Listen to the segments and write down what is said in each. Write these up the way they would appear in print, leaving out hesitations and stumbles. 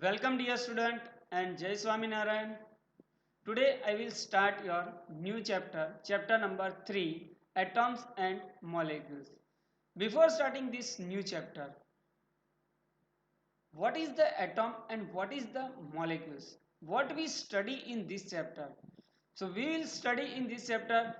Welcome dear student and Jai Swaminarayan. Today I will start your new chapter, chapter number 3, Atoms and Molecules. Before starting this new chapter, what is the atom and what is the molecules? What we study in this chapter? So we will study in this chapter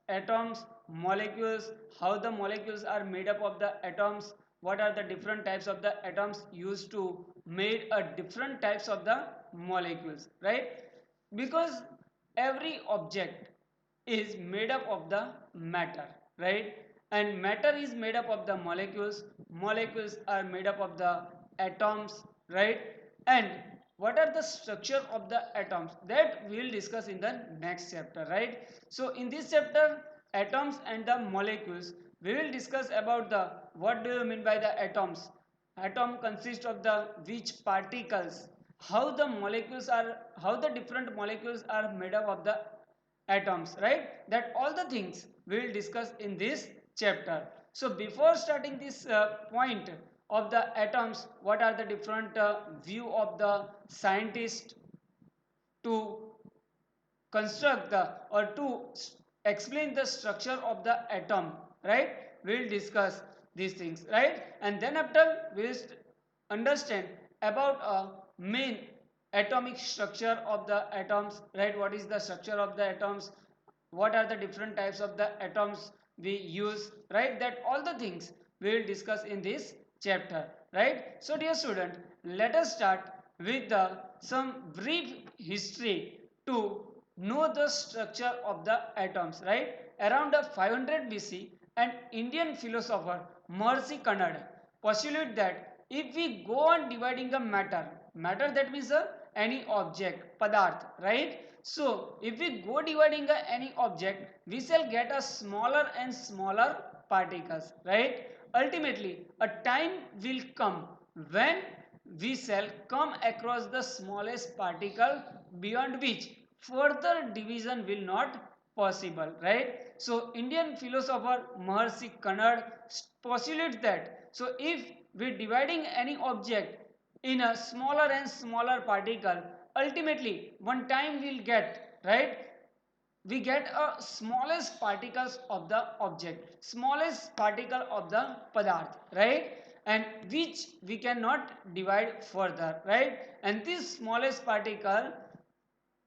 atoms, molecules, how the molecules are made up of the atoms, what are the different types of the atoms used to made a different types of the molecules, right? Because every object is made up of the matter, right? And matter is made up of the molecules, molecules are made up of the atoms, right? And what are the structure of the atoms, that we will discuss in the next chapter, right? So in this chapter, atoms and the molecules, we will discuss about the what do you mean by the atoms. Atom consists of the which particles, how the molecules are, how the different molecules are made up of the atoms, right? That all the things we will discuss in this chapter. So before starting this point of the atoms, what are the different view of the scientist to construct the or to explain the structure of the atom, right? We will discuss these things, right? And then after we will understand about a main atomic structure of the atoms, right? What is the structure of the atoms, what are the different types of the atoms we use, right? That all the things we will discuss in this chapter, right? So dear student, let us start with the some brief history to know the structure of the atoms, right? Around the 500 BC, an Indian philosopher Maharishi Kannada postulated that if we go on dividing a matter that means any object, padarth, right? So if we go dividing any object, we shall get a smaller and smaller particles, right? Ultimately, a time will come when we shall come across the smallest particle beyond which further division will not possible, right? So Indian philosopher Maharishi Kannada postulates that so if we dividing any object in a smaller and smaller particle, ultimately one time we'll get, right? We get a smallest particles of the object, smallest particle of the padarth, right? And which we cannot divide further, right? And this smallest particle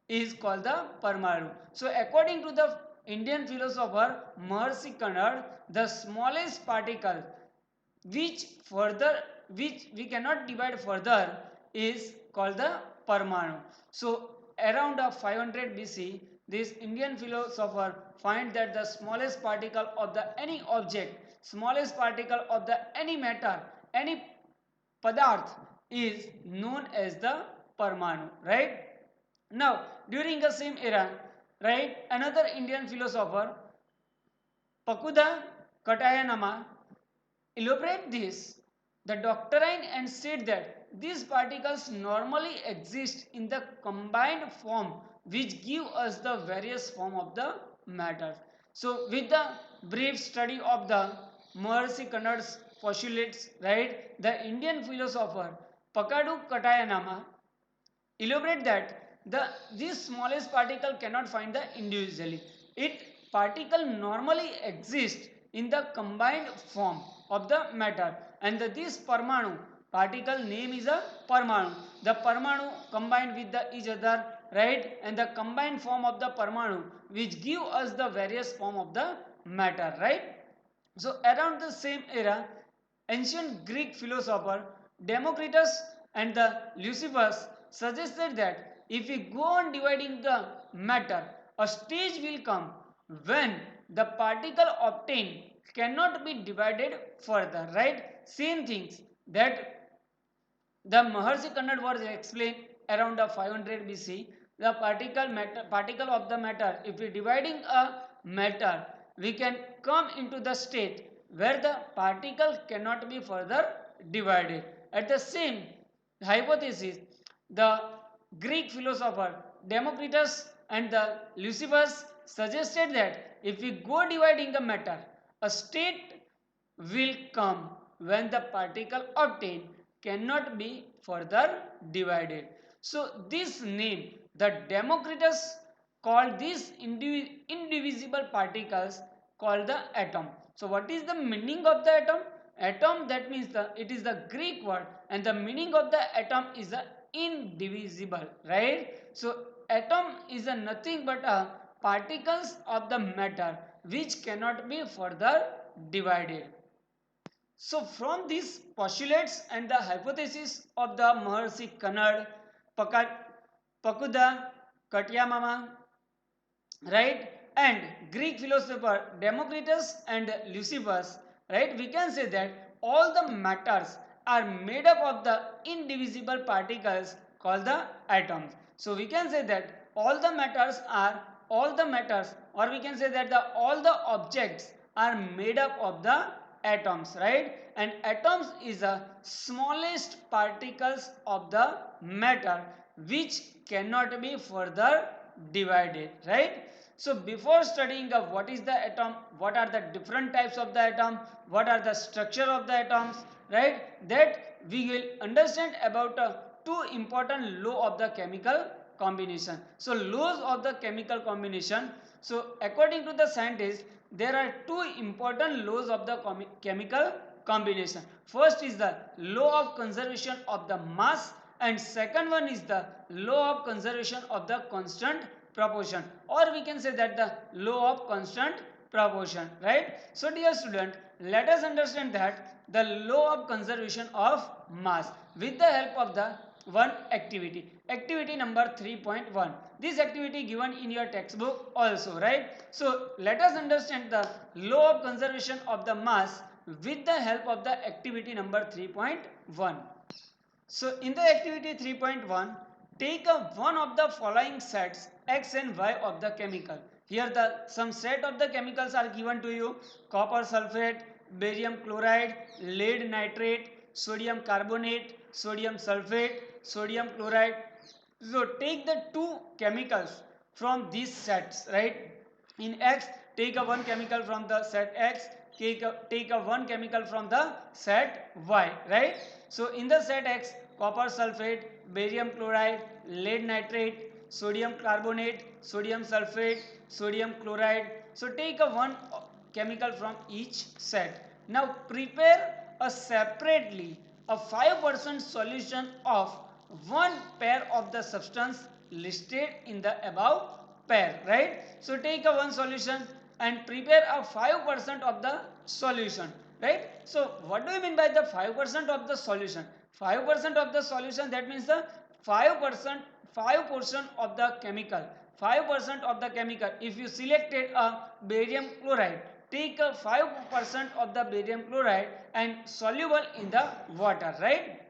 is called the Parmanu. So according to the Indian philosopher Maharishi Kannada, the smallest particle which further which we cannot divide further is called the Parmanu. So around 500 BC, this Indian philosopher find that the smallest particle of the any object, smallest particle of the any matter, any padarth is known as the Parmanu, right? Now, during the same era, right, another Indian philosopher, Pakuda Katayanama, elaborate this, the doctrine and said that these particles normally exist in the combined form which give us the various form of the matter. So, with the brief study of the Maharishi Kannada's postulates, right, the Indian philosopher Pakadu Katayanama elaborate that this smallest particle cannot find the individually. It particle normally exists in the combined form of the matter, and this Parmanu particle name is a Parmanu. The Parmanu combined with the each other, right, and the combined form of the Parmanu which give us the various form of the matter, right? So around the same era, ancient Greek philosopher Democritus and the Lysippus suggested that if we go on dividing the matter, a stage will come when the particle obtained cannot be divided further, right? Same things that the Maharishi Kannada was explained around 500 BC. The particle of the matter, if we dividing a matter, we can come into the state where the particle cannot be further divided. At the same hypothesis, the Greek philosopher Democritus and the Lysippus suggested that if we go dividing the matter, a state will come when the particle obtained cannot be further divided. So this name, the Democritus called these indivisible particles called the atom. So what is the meaning of the atom? Atom, that means it is the Greek word, and the meaning of the atom is the indivisible, right? So atom is a nothing but a particles of the matter which cannot be further divided. So from these postulates and the hypothesis of the Maharshi Kannad, Pakuda, Katyamama, right, and Greek philosopher Democritus and Lysippus, right, we can say that all the matters are made up of the indivisible particles called the atoms. So we can say that all the matters, or we can say that all the objects are made up of the atoms, right? And atoms is the smallest particles of the matter which cannot be further divided, right? So before studying of what is the atom, what are the different types of the atom, what are the structure of the atoms, right, that we will understand about two important law of the chemical combination. So laws of the chemical combination. So according to the scientists, there are two important laws of the chemical combination. First is the law of conservation of the mass, and second one is the law of conservation of the constant proportion, or we can say that the law of constant proportion, right? So dear student, let us understand that the law of conservation of mass with the help of the one activity number 3.1. This activity given in your textbook also, right? So let us understand the law of conservation of the mass with the help of the activity number 3.1. So in the activity 3.1, take a one of the following sets X and Y of the chemical. Here some set of the chemicals are given to you: copper sulfate, barium chloride, lead nitrate, sodium carbonate, sodium sulfate, sodium chloride. So take the two chemicals from these sets, right? In X, take a one chemical from the set X, take a one chemical from the set Y, right? So in the set X, copper sulfate, barium chloride, lead nitrate, sodium carbonate, sodium sulfate, sodium chloride. So take a one chemical from each set. Now prepare a separately a 5% solution of one pair of the substance listed in the above pair, right? So take a one solution and prepare a 5% of the solution, right? So what do you mean by the 5% of the solution? 5% of the solution, that means the 5%, 5% of the chemical, 5% of the chemical. If you selected a barium chloride, take a 5% of the barium chloride and soluble in the water, right?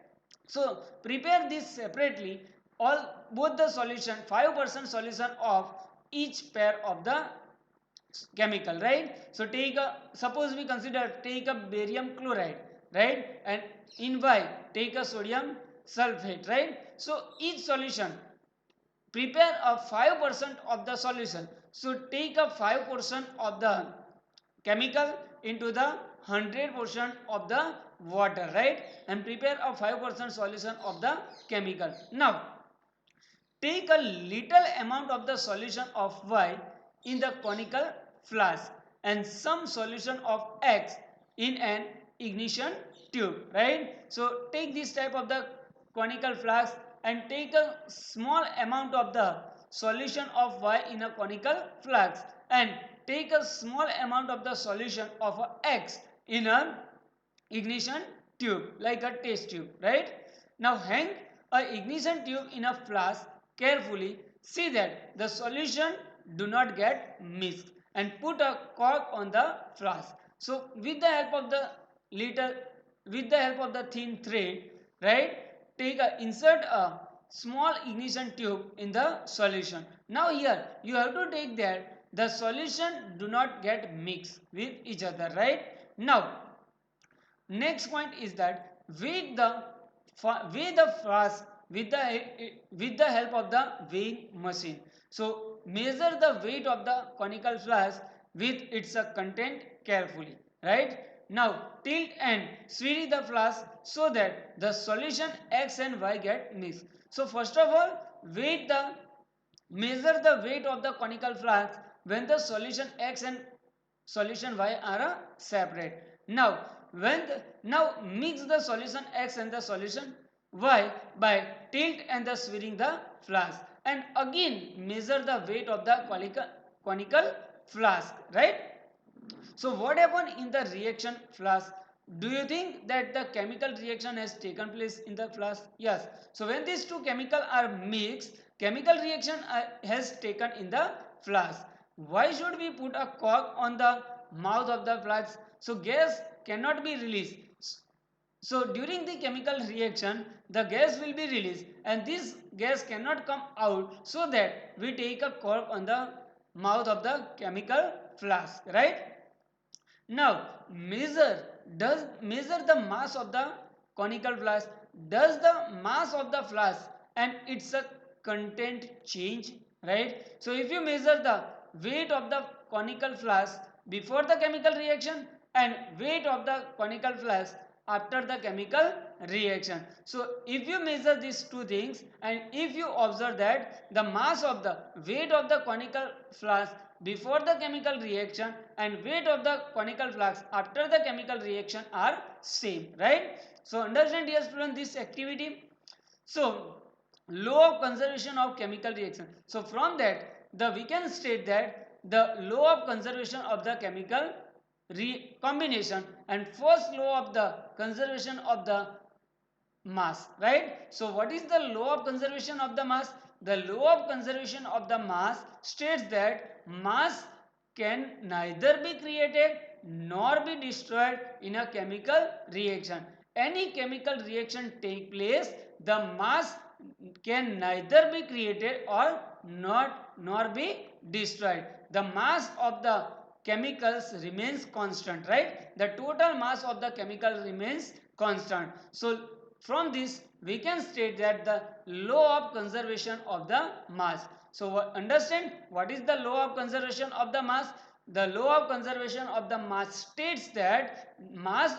So prepare this separately, all both the solution, 5% solution of each pair of the chemical, right? So take a, suppose we consider, take a barium chloride, right, and in Y take a sodium sulfate, right? So each solution, prepare a 5% of the solution. So take a 5% of the chemical into the 100% of the water, right, and prepare a 5% solution of the chemical. Now take a little amount of the solution of Y in the conical flask and some solution of X in an ignition tube, right? So take this type of the conical flask and take a small amount of the solution of Y in a conical flask and take a small amount of the solution of X in a ignition tube, like a test tube, right? Now hang a ignition tube in a flask carefully, see that the solution do not get mixed, and put a cork on the flask. So with the help of the little, with the help of the thin thread, right, insert a small ignition tube in the solution. Now here you have to take that the solution do not get mixed with each other, right? Now next point is that weigh the flask with the help of the weighing machine. So measure the weight of the conical flask with its content carefully, right? Now tilt and swirl the flask so that the solution X and Y get mixed. So first of all, measure the weight of the conical flask when the solution X and solution Y are separate. Now mix the solution X and the solution Y by tilt and the swirling the flask, and again measure the weight of the conical flask, right? So what happened in the reaction flask? Do you think that the chemical reaction has taken place in the flask? Yes. So when these two chemicals are mixed, chemical reaction has taken in the flask. Why should we put a cork on the mouth of the flask? So gas cannot be released. So during the chemical reaction, the gas will be released and this gas cannot come out, so that we take a cork on the mouth of the chemical flask, right? Now measure the mass of the conical flask. Does the mass of the flask and its content change? Right. So if you measure the weight of the conical flask before the chemical reaction and weight of the conical flask after the chemical reaction. So if you measure these two things and if you observe that the mass of the weight of the conical flask before the chemical reaction and weight of the conical flask after the chemical reaction are same, right? So understand, dear student, this activity. So law of conservation of chemical reaction. So from that we can state that the law of conservation of the chemical combination and first law of the conservation of the mass, right? So what is the law of conservation of the mass? The law of conservation of the mass states that mass can neither be created nor be destroyed in a chemical reaction. Any chemical reaction take place, the mass can neither be created or not nor be destroyed. The mass of the chemicals remains constant, right? The total mass of the chemical remains constant. So from this we can state that the law of conservation of the mass. So understand what is the law of conservation of the mass? The law of conservation of the mass states that mass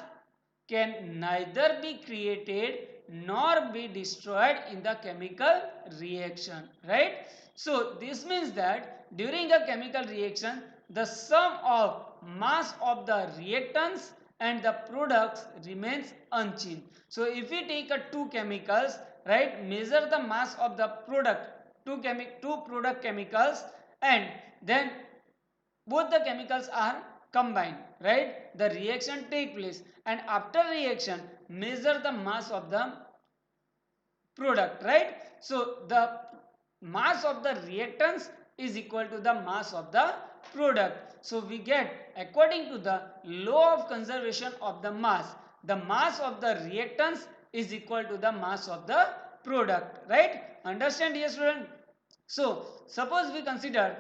can neither be created nor be destroyed in the chemical reaction, right? So this means that during a chemical reaction the sum of mass of the reactants and the products remains unchanged. So if we take two chemicals, right, measure the mass of the product, two product chemicals, and then both the chemicals are combined, right? The reaction take place and after reaction measure the mass of the product, right? So the mass of the reactants is equal to the mass of the product. So we get, according to the law of conservation of the mass of the reactants is equal to the mass of the product, right? Understand, dear student? So suppose we consider,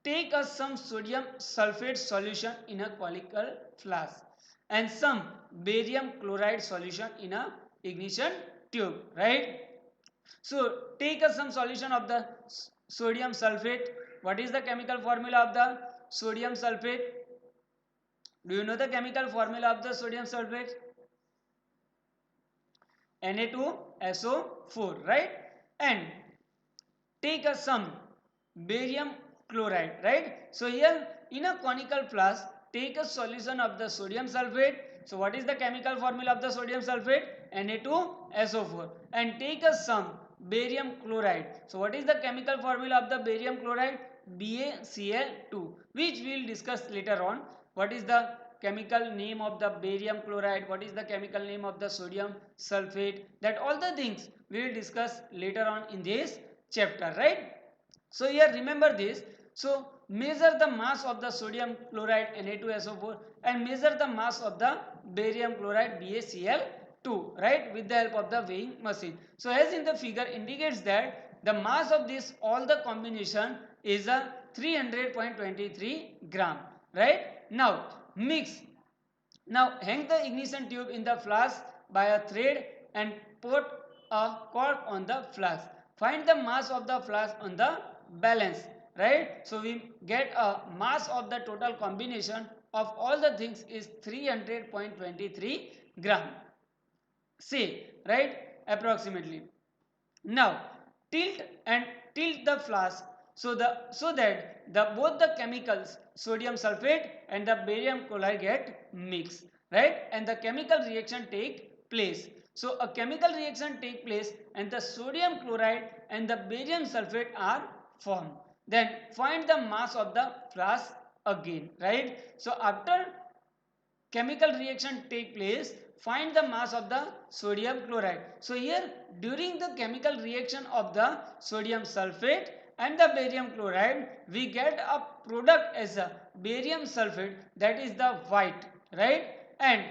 take some sodium sulfate solution in a conical flask and some barium chloride solution in a ignition tube, right? So take some solution of the sodium sulfate. What is the chemical formula of the sodium sulfate? Do you know the chemical formula of the sodium sulfate? Na2SO4, right? And take some barium chloride, right? So here in a conical flask, take a solution of the sodium sulfate. So what is the chemical formula of the sodium sulfate? Na2SO4. And take some barium chloride. So what is the chemical formula of the barium chloride? BaCl2, which we will discuss later on. What is the chemical name of the barium chloride? What is the chemical name of the sodium sulfate? That all the things we will discuss later on in this chapter, right? So here remember this. So measure the mass of the sodium chloride Na2SO4 and measure the mass of the barium chloride BaCl2, right, with the help of the weighing machine. So as in the figure indicates that the mass of this all the combination is a 300.23 gram, right? Now mix. Now hang the ignition tube in the flask by a thread and put a cork on the flask. Find the mass of the flask on the balance, right? So we get a mass of the total combination of all the things is 300.23 gram. Say, right? Approximately. Now tilt and tilt the flask so that the both the chemicals sodium sulfate and the barium chloride get mixed, right? And the chemical reaction take place. So a chemical reaction take place and the sodium chloride and the barium sulfate are formed. Then find the mass of the flask again, right? So after chemical reaction take place, find the mass of the sodium chloride. So here during the chemical reaction of the sodium sulfate and the barium chloride, we get a product as a barium sulfate, that is the white, right? And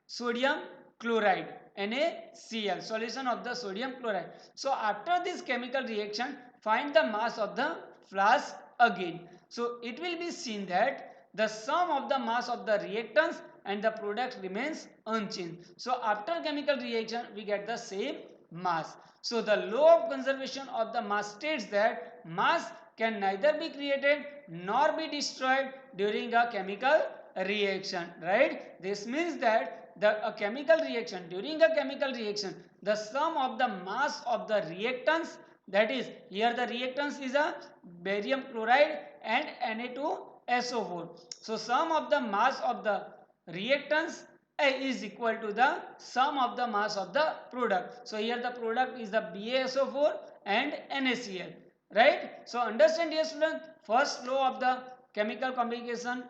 sodium chloride, NaCl, solution of the sodium chloride. So after this chemical reaction, find the mass of the flask again. So it will be seen that the sum of the mass of the reactants and the product remains unchanged. So after chemical reaction, we get the same mass. So the law of conservation of the mass states that mass can neither be created nor be destroyed during a chemical reaction, right? This means that a chemical reaction, during a chemical reaction, the sum of the mass of the reactants, that is here the reactants is a barium chloride and Na2SO4. So sum of the mass of the reactants is equal to the sum of the mass of the product. So here the product is the BaSO4 and NaCl, right? So understand, dear student, first law of the chemical combination,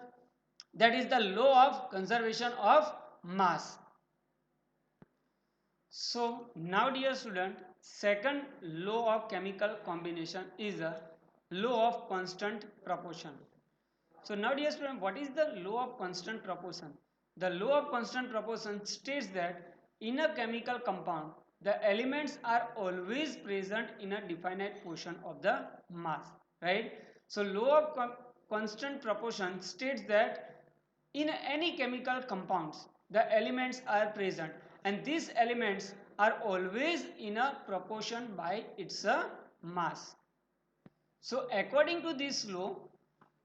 that is the law of conservation of mass. So now, dear student, second law of chemical combination is a law of constant proportion. So now, dear student, what is the law of constant proportion? The law of constant proportion states that in a chemical compound, the elements are always present in a definite portion of the mass, right? So law of constant proportion states that in any chemical compounds, the elements are present and these elements are always in a proportion by its mass. So according to this law,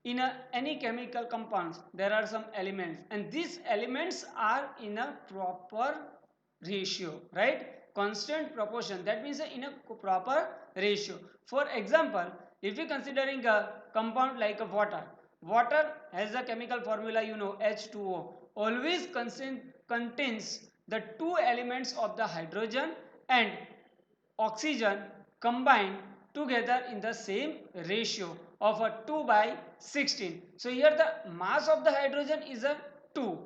in any chemical compounds, there are some elements and these elements are in a proper ratio, right? Constant proportion, that means in a proper ratio. For example, if we considering a compound like a water has a chemical formula, you know, H2O, always contains the two elements of the hydrogen and oxygen combined together in the same ratio of a 2 by 16. So here the mass of the hydrogen is a 2,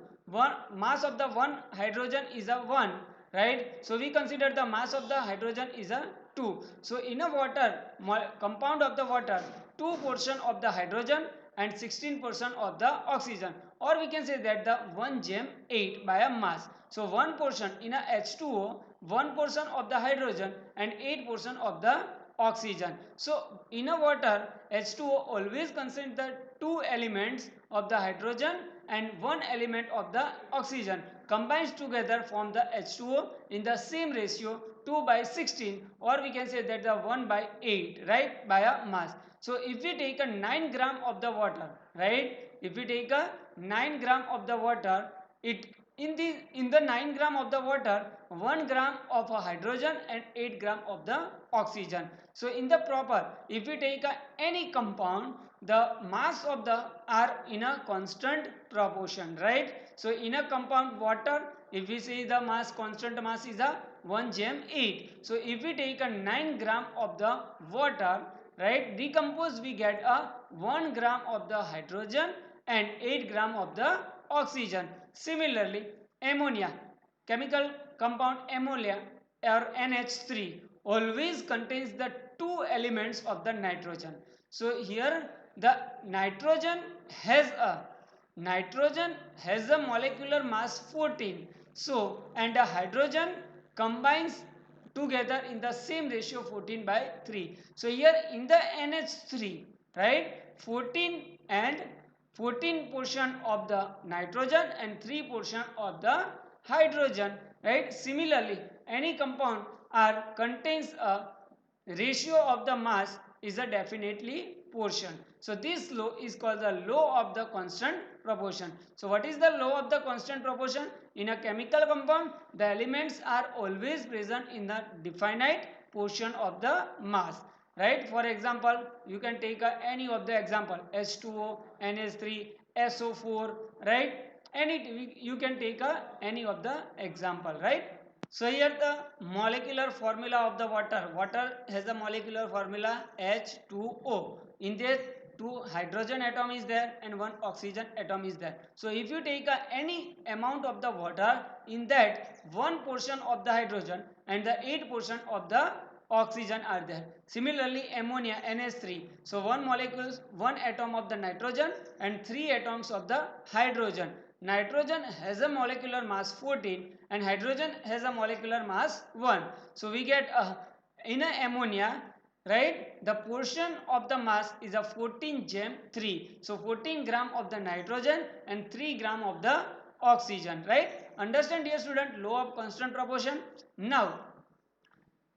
mass of the one hydrogen is a 1, right? So we consider the mass of the hydrogen is a 2. So in a water compound of the water, 2 portion of the hydrogen and 16% of the oxygen, or we can say that the 1 gem 8 by a mass. So 1 portion in a H2O, 1 portion of the hydrogen and 8% of the oxygen. So in a water, H2O always contains the two elements of the hydrogen and one element of the oxygen combines together form the H2O in the same ratio 2 by 16, or we can say that the 1 by 8, right, by a mass. So if we take a 9 gram of the water, right, if we take a 9 gram of the water, it in the 9 gram of the water, 1 gram of a hydrogen and 8 gram of the oxygen. So in the proper, if we take any compound, the mass of the are in a constant proportion, right? So in a compound water, if we say the mass, constant mass is a 1 gem 8. So if we take a 9 gram of the water, right, decompose, we get a 1 gram of the hydrogen and 8 gram of the oxygen. Similarly, ammonia, chemical compound ammonia or NH3 always contains the two elements of the nitrogen. So here the nitrogen has a molecular mass 14. So and the hydrogen combines together in the same ratio 14 by 3. So here in the NH3, right, 14 and 14 portion of the nitrogen and 3 portion of the hydrogen, right? Similarly, any compound contains a ratio of the mass is a definitely portion. So this law is called the law of the constant proportion. So what is the law of the constant proportion? In a chemical compound, the elements are always present in the definite portion of the mass, right? For example, you can take any of the example, H2O, NH3, SO4, right? Any, you can take any of the example, right? So here the molecular formula of the water. Water has a molecular formula H2O. In this, two hydrogen atom is there and one oxygen atom is there. So if you take any amount of the water, in that one portion of the hydrogen and the 8% of the oxygen are there. Similarly, ammonia NH3. So one molecule, one atom of the nitrogen and 3 atoms of the hydrogen. Nitrogen has a molecular mass 14 and hydrogen has a molecular mass 1. So we get in a ammonia, right, the portion of the mass is a 14 gem 3. So 14 gram of the nitrogen and 3 gram of the oxygen, right? Understand, dear student, law of constant proportion. Now,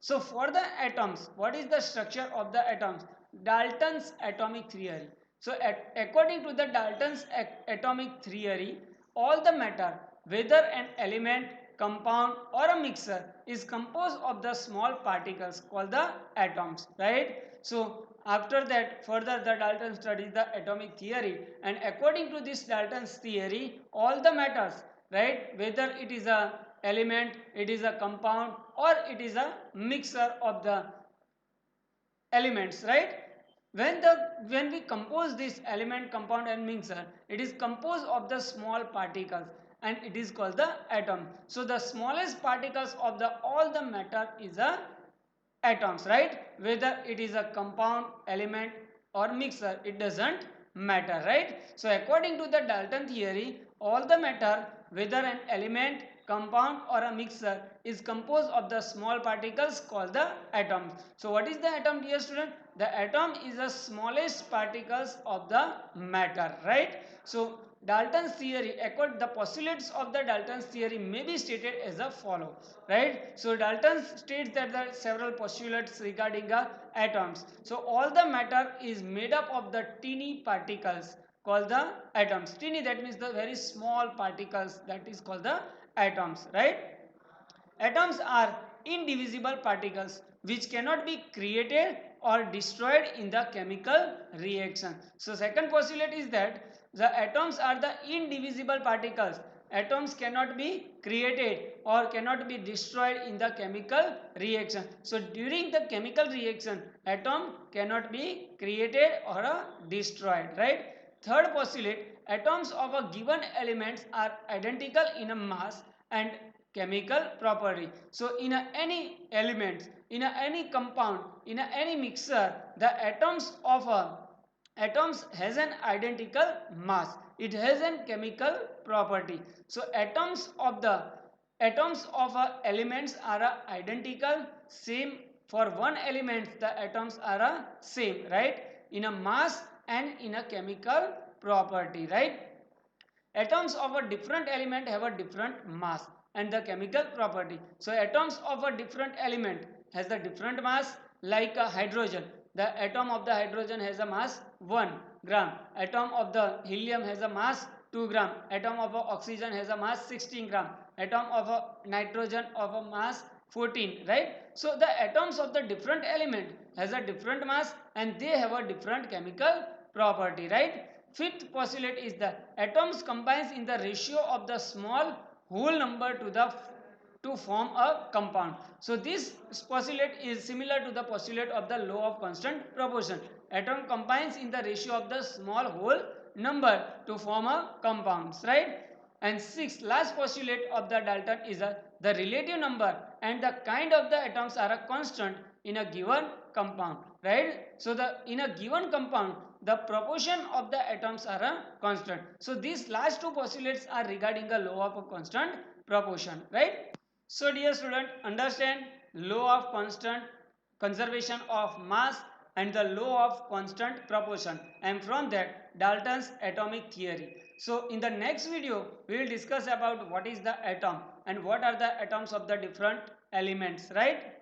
so for the atoms, what is the structure of the atoms? Dalton's atomic theory. So according to the Dalton's atomic theory, all the matter, whether an element, compound or a mixture, is composed of the small particles called the atoms, right? So after that, further the Dalton studies the atomic theory, and according to this Dalton's theory, all the matters, right, whether it is a element, it is a compound or it is a mixture of the elements, right? When we compose this element, compound and mixture, it is composed of the small particles and it is called the atom. So the smallest particles of the all the matter is a atoms, right? Whether it is a compound, element or mixture, it doesn't matter, right? So according to the Dalton theory, all the matter, whether an element, compound or a mixture, is composed of the small particles called the atoms. So what is the atom, dear student? The atom is the smallest particles of the matter, right? So Dalton's theory, the postulates of the Dalton's theory may be stated as a follow, right? So Dalton states that there are several postulates regarding atoms. So all the matter is made up of the teeny particles called the atoms. Teeny, that means the very small particles, that is called the atoms, right? Atoms are indivisible particles which cannot be created or destroyed in the chemical reaction. So second postulate is that the atoms are the indivisible particles. Atoms cannot be created or cannot be destroyed in the chemical reaction. So during the chemical reaction, atom cannot be created or destroyed, right? Third postulate, atoms of a given elements are identical in a mass and chemical property. So in any element, in any compound, in any mixture, the atoms has an identical mass. It has a chemical property. So atoms of elements are identical, same. For one element, the atoms are same, right? In a mass and in a chemical property, right? Atoms of a different element have a different mass and the chemical property. So atoms of a different element has a different mass, like a hydrogen. The atom of the hydrogen has a mass 1 gram. Atom of the helium has a mass 2 gram. Atom of oxygen has a mass 16 gram. Atom of nitrogen of a mass 14, right? So the atoms of the different element has a different mass and they have a different chemical property, right? Fifth postulate is that atoms combines in the ratio of the small whole number to form a compound. So this postulate is similar to the postulate of the law of constant proportion. Atom combines in the ratio of the small whole number to form a compounds, right? And sixth, last postulate of the Dalton is the relative number and the kind of the atoms are a constant in a given compound, right? So in a given compound, the proportion of the atoms are a constant. So these last two postulates are regarding the law of a constant proportion, right? So dear student, understand law of constant conservation of mass and the law of constant proportion, and from that Dalton's atomic theory. So in the next video we will discuss about what is the atom and what are the atoms of the different elements, right?